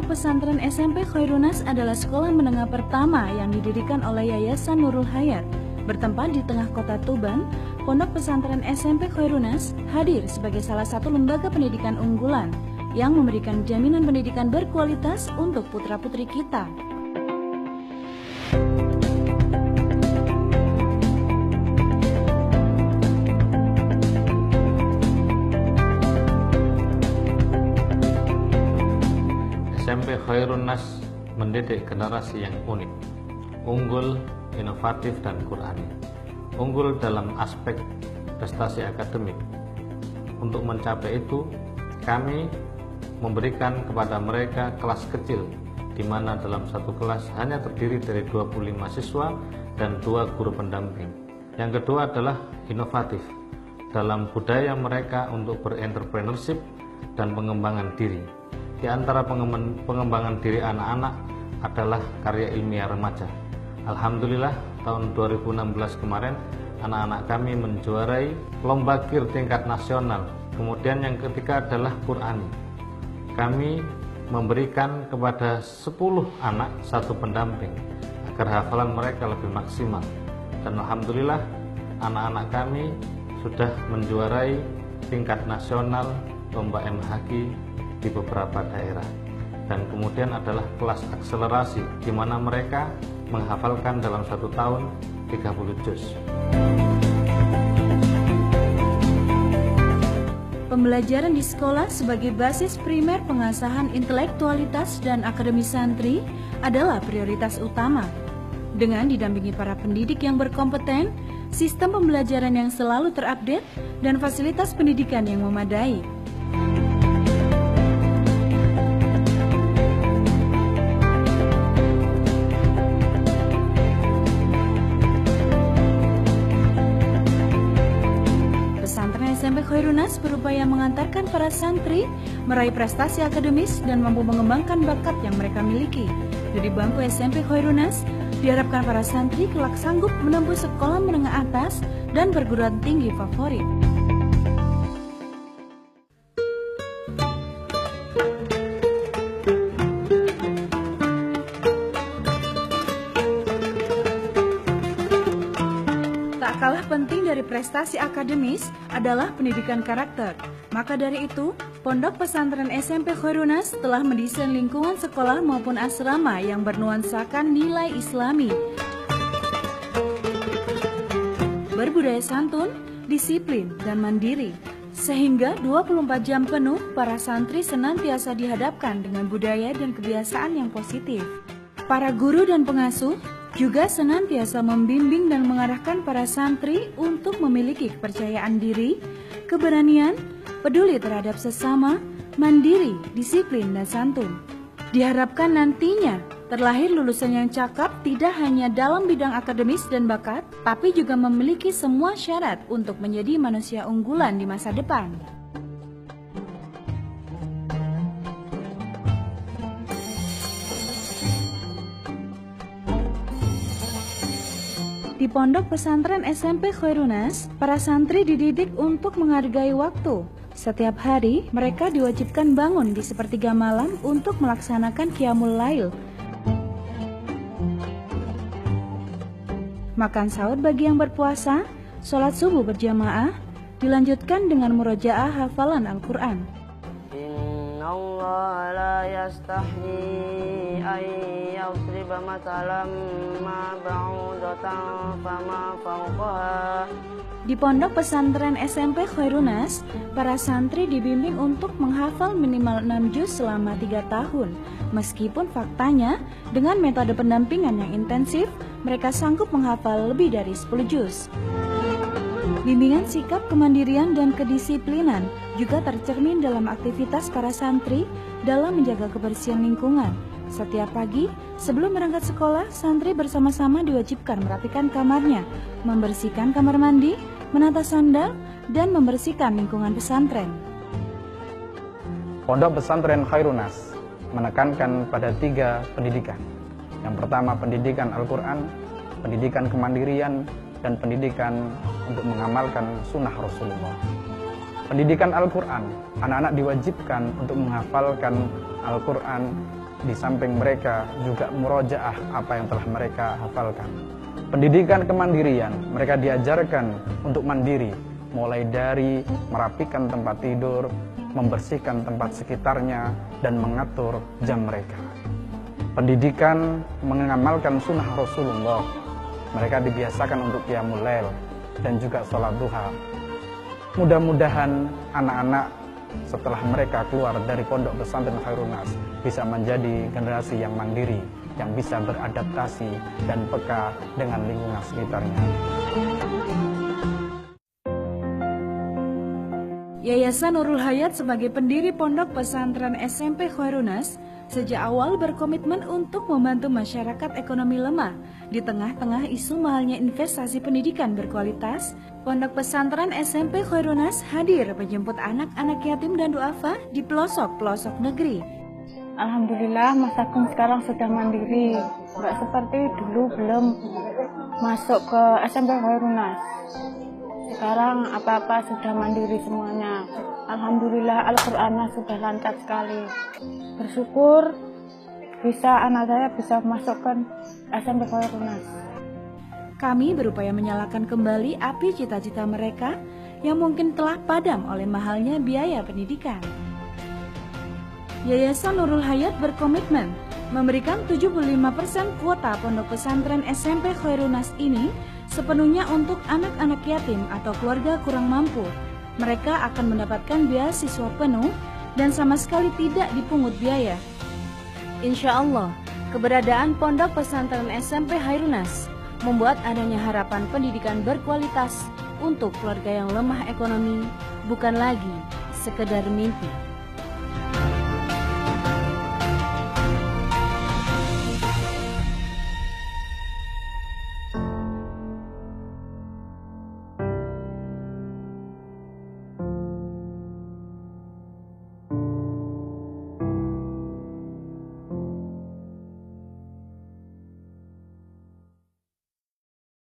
Pondok Pesantren SMP Khairun-Nas adalah sekolah menengah pertama yang didirikan oleh Yayasan Nurul Hayat. Bertempat di tengah kota Tuban, Pondok Pesantren SMP Khairun-Nas hadir sebagai salah satu lembaga pendidikan unggulan yang memberikan jaminan pendidikan berkualitas untuk putra-putri kita. SMP Khairun-Nas mendidik generasi yang unik, unggul, inovatif, dan Qur'ani. Unggul dalam aspek prestasi akademik. Untuk mencapai itu, kami memberikan kepada mereka kelas kecil, di mana dalam satu kelas hanya terdiri dari 25 siswa dan 2 guru pendamping. Yang kedua adalah inovatif dalam budaya mereka untuk berentrepreneurship dan pengembangan diri. Di antara pengembangan diri anak-anak adalah karya ilmiah remaja. Alhamdulillah tahun 2016 kemarin anak-anak kami menjuarai lomba KIR tingkat nasional. Kemudian yang ketiga adalah Qur'ani. Kami memberikan kepada 10 anak 1 pendamping agar hafalan mereka lebih maksimal. Dan alhamdulillah anak-anak kami sudah menjuarai tingkat nasional lomba MHQ di beberapa daerah. Dan kemudian adalah kelas akselerasi, di mana mereka menghafalkan dalam 1 tahun 30 juz. Pembelajaran di sekolah sebagai basis primer pengasahan intelektualitas dan akademis santri adalah prioritas utama. Dengan didampingi para pendidik yang berkompeten, sistem pembelajaran yang selalu terupdate, dan fasilitas pendidikan yang memadai. SMP Khairun-Nas berupaya mengantarkan para santri meraih prestasi akademis dan mampu mengembangkan bakat yang mereka miliki. Dari bangku SMP Khairun-Nas, diharapkan para santri kelak sanggup menempuh sekolah menengah atas dan perguruan tinggi favorit. Tak kalah penting dari prestasi akademis adalah pendidikan karakter. Maka dari itu, Pondok Pesantren SMP Khairun-Nas telah mendesain lingkungan sekolah maupun asrama yang bernuansakan nilai Islami, berbudaya santun, disiplin, dan mandiri. Sehingga 24 jam penuh para santri senantiasa dihadapkan dengan budaya dan kebiasaan yang positif. Para guru dan pengasuh juga senantiasa membimbing dan mengarahkan para santri untuk memiliki kepercayaan diri, keberanian, peduli terhadap sesama, mandiri, disiplin, dan santun. Diharapkan nantinya terlahir lulusan yang cakap tidak hanya dalam bidang akademis dan bakat, tapi juga memiliki semua syarat untuk menjadi manusia unggulan di masa depan. Di Pondok Pesantren SMP Khairun-Nas, para santri dididik untuk menghargai waktu. Setiap hari, mereka diwajibkan bangun di sepertiga malam untuk melaksanakan qiyamul lail. Makan sahur bagi yang berpuasa, sholat subuh berjamaah, dilanjutkan dengan murojaah hafalan Al-Quran. Innallaha la yastahyi ay yusriba matalam ma ba'udatan fama fawqaha. Di Pondok Pesantren SMP Khairun-Nas, para santri dibimbing untuk menghafal minimal 6 juz selama 3 tahun. Meskipun faktanya, dengan metode pendampingan yang intensif, mereka sanggup menghafal lebih dari 10 juz. Bimbingan sikap kemandirian dan kedisiplinan juga tercermin dalam aktivitas para santri dalam menjaga kebersihan lingkungan. Setiap pagi, sebelum berangkat sekolah, santri bersama-sama diwajibkan merapikan kamarnya, membersihkan kamar mandi, menata sandal, dan membersihkan lingkungan pesantren. Pondok Pesantren Khairun-Nas menekankan pada 3 pendidikan. Yang pertama, pendidikan Al-Quran, pendidikan kemandirian, dan pendidikan untuk mengamalkan sunnah Rasulullah. Pendidikan Al-Quran, anak-anak diwajibkan untuk menghafalkan Al-Quran di samping mereka juga murojaah apa yang telah mereka hafalkan. Pendidikan kemandirian, mereka diajarkan untuk mandiri, mulai dari merapikan tempat tidur, membersihkan tempat sekitarnya, dan mengatur jam mereka. Pendidikan mengamalkan sunnah Rasulullah, mereka dibiasakan untuk qiyamul lail dan juga sholat duha. Mudah-mudahan anak-anak setelah mereka keluar dari pondok pesantren Khairun Nas bisa menjadi generasi yang mandiri, yang bisa beradaptasi dan peka dengan lingkungan sekitarnya. Yayasan Nurul Hayat sebagai pendiri Pondok Pesantren SMP Khairun Nas sejak awal berkomitmen untuk membantu masyarakat ekonomi lemah. Di tengah-tengah isu mahalnya investasi pendidikan berkualitas, Pondok Pesantren SMP Khairun Nas hadir menjemput anak-anak yatim dan duafa di pelosok-pelosok negeri. Alhamdulillah Mas Agung sekarang sudah mandiri, nggak seperti dulu belum masuk ke SMP Khairun Nas. Sekarang apa-apa sudah mandiri semuanya. Alhamdulillah Al-Qur'annya sudah lancar sekali. Bersyukur anak saya bisa masukkan SMP Khairun Nas. Kami berupaya menyalakan kembali api cita-cita mereka yang mungkin telah padam oleh mahalnya biaya pendidikan. Yayasan Nurul Hayat berkomitmen memberikan 75% kuota pondok pesantren SMP Khairun Nas ini sepenuhnya untuk anak-anak yatim atau keluarga kurang mampu. Mereka akan mendapatkan beasiswa penuh dan sama sekali tidak dipungut biaya. Insya Allah, keberadaan pondok pesantren SMP Khairun Nas membuat adanya harapan pendidikan berkualitas untuk keluarga yang lemah ekonomi, bukan lagi sekedar mimpi.